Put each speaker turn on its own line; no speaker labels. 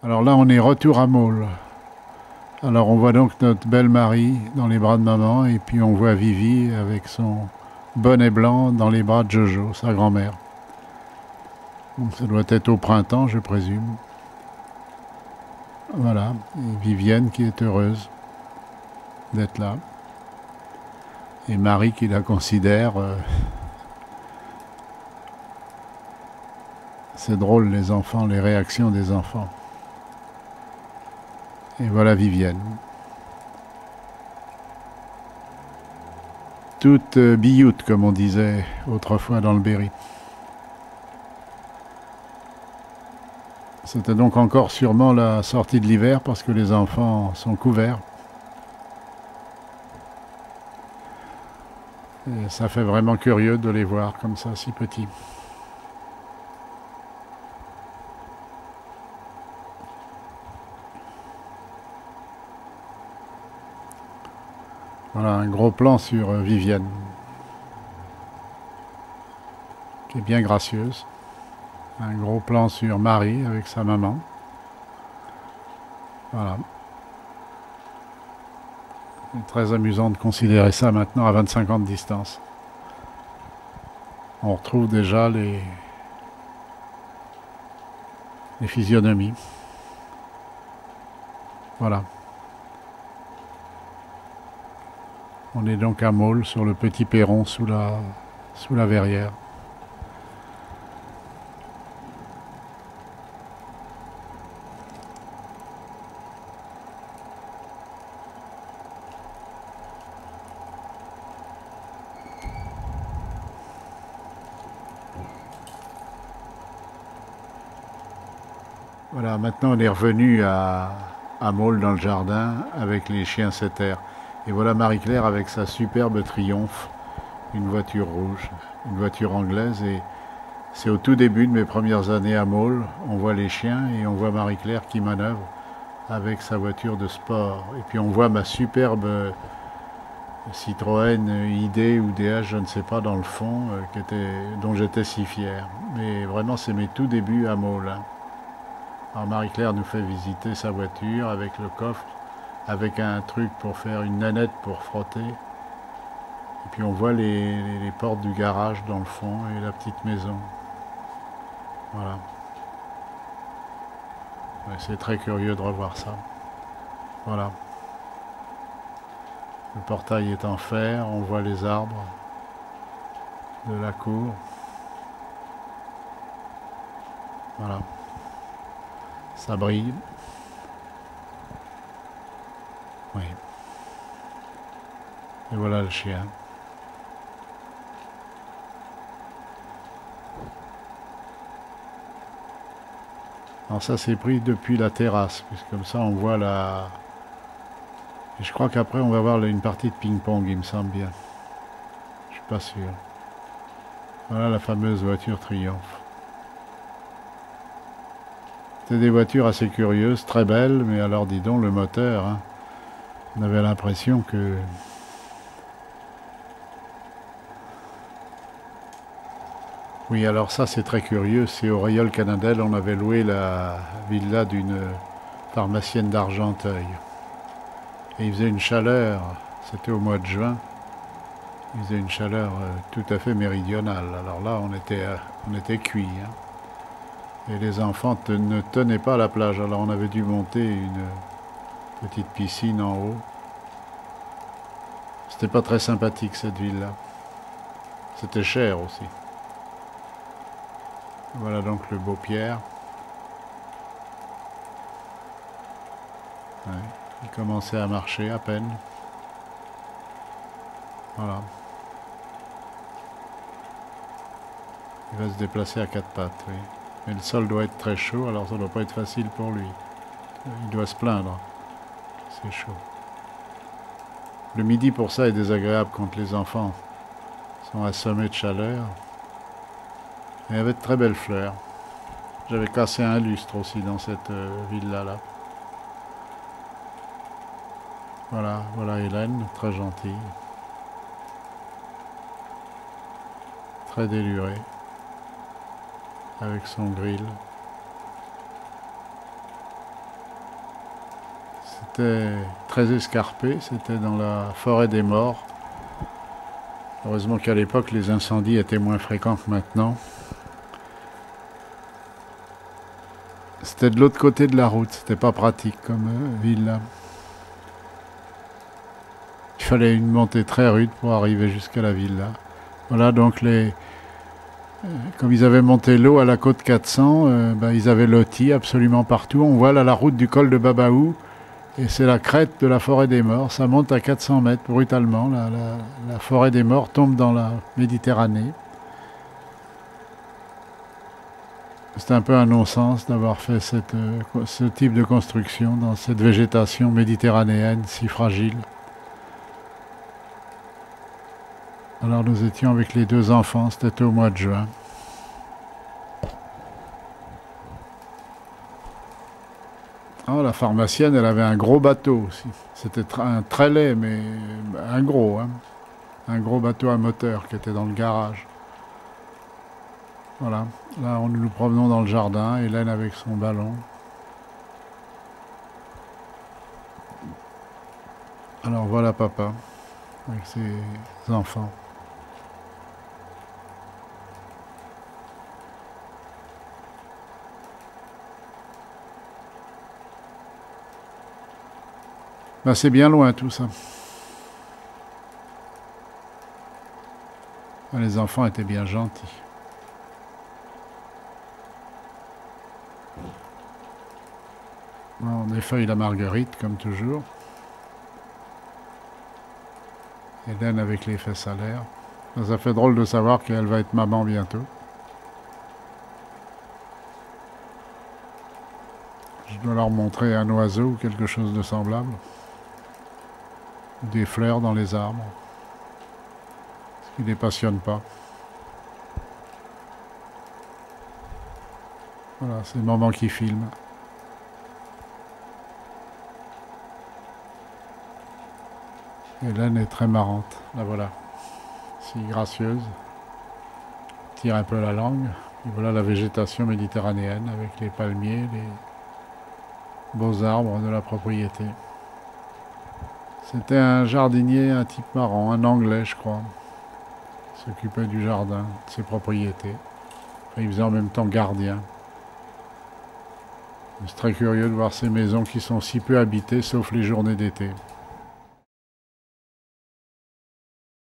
Alors là, on est retour à Maule. Alors on voit donc notre belle Marie dans les bras de maman et puis on voit Vivi avec son bonnet blanc dans les bras de Jojo, sa grand-mère. Donc ça doit être au printemps, je présume. Voilà, et Vivienne qui est heureuse d'être là. Et Marie qui la considère. C'est drôle les enfants, les réactions des enfants. Et voilà Vivienne. Toute billoute, comme on disait autrefois dans le Berry. C'était donc encore sûrement la sortie de l'hiver parce que les enfants sont couverts. Et ça fait vraiment curieux de les voir comme ça, si petits. Voilà un gros plan sur Vivienne, qui est bien gracieuse. Un gros plan sur Marie avec sa maman. Voilà. C'est très amusant de considérer ça maintenant à 25 ans de distance. On retrouve déjà les physionomies. Voilà. On est donc à Maule, sur le petit perron sous la verrière. Voilà, maintenant on est revenu à Maule dans le jardin avec les chiens setter. Et voilà Marie-Claire avec sa superbe Triomphe, une voiture rouge, une voiture anglaise. Et c'est au tout début de mes premières années à Maule. On voit les chiens et on voit Marie-Claire qui manœuvre avec sa voiture de sport. Et puis on voit ma superbe Citroën ID ou DS, je ne sais pas, dans le fond, dont j'étais si fier. Mais vraiment, c'est mes tout débuts à Maule. Alors Marie-Claire nous fait visiter sa voiture avec le coffre, avec un truc pour faire une nanette pour frotter. Et puis on voit les portes du garage dans le fond et la petite maison. Voilà. Ouais, c'est très curieux de revoir ça. Voilà. Le portail est en fer, on voit les arbres de la cour. Voilà. Ça brille. Oui. Et voilà le chien. Alors ça c'est pris depuis la terrasse, puisque comme ça on voit la... Et je crois qu'après on va voir une partie de ping-pong, il me semble bien. Je suis pas sûr. Voilà la fameuse voiture Triomphe. C'était des voitures assez curieuses, très belles, mais alors dis donc le moteur, hein, on avait l'impression que... Oui, alors ça c'est très curieux, c'est au Royal Canadel, on avait loué la villa d'une pharmacienne d'Argenteuil. Et il faisait une chaleur, c'était au mois de juin, il faisait une chaleur tout à fait méridionale. Alors là on était cuits. Hein. Et les enfants ne tenaient pas à la plage, alors on avait dû monter une petite piscine en haut. C'était pas très sympathique cette ville-là. C'était cher aussi. Voilà donc le beau Pierre. Ouais, il commençait à marcher à peine. Voilà. Il va se déplacer à quatre pattes, oui. Mais le sol doit être très chaud, alors ça ne doit pas être facile pour lui. Il doit se plaindre. C'est chaud. Le midi pour ça est désagréable quand les enfants sont assommés de chaleur. Et il y avait de très belles fleurs. J'avais cassé un lustre aussi dans cette villa-là. Voilà, voilà Hélène, très gentille. Très délurée. Avec son grill. c'était très escarpé, c'était dans la forêt des morts. Heureusement qu'à l'époque, les incendies étaient moins fréquents que maintenant. C'était de l'autre côté de la route, c'était pas pratique comme villa. Il fallait une montée très rude pour arriver jusqu'à la villa. Voilà, donc comme ils avaient monté l'eau à la côte 400, ils avaient loti absolument partout. On voit là la route du col de Babaou, et c'est la crête de la forêt des morts. Ça monte à 400 mètres brutalement. La forêt des morts tombe dans la Méditerranée. C'est un peu un non-sens d'avoir fait ce type de construction dans cette végétation méditerranéenne si fragile. Alors nous étions avec les 2 enfants, c'était au mois de juin. Oh, la pharmacienne, elle avait un gros bateau aussi. C'était un trailer, mais un gros, hein. Un gros bateau à moteur qui était dans le garage. Voilà, là nous nous promenons dans le jardin, Hélène avec son ballon. Alors voilà papa, avec ses enfants. Ben, c'est bien loin tout ça. Ben, les enfants étaient bien gentils. Bon, des feuilles la marguerite, comme toujours. Hélène avec les fesses à l'air. Ça fait drôle de savoir qu'elle va être maman bientôt. Je dois leur montrer un oiseau ou quelque chose de semblable. Des fleurs dans les arbres. Ce qui ne les passionne pas. Voilà, c'est maman qui filme. Hélène est très marrante. La voilà. Si gracieuse. Tire un peu la langue. Et voilà la végétation méditerranéenne avec les palmiers, les beaux arbres de la propriété. C'était un jardinier, un type marrant, un Anglais je crois. Il s'occupait du jardin, de ses propriétés. Enfin, il faisait en même temps gardien. C'est très curieux de voir ces maisons qui sont si peu habitées sauf les journées d'été.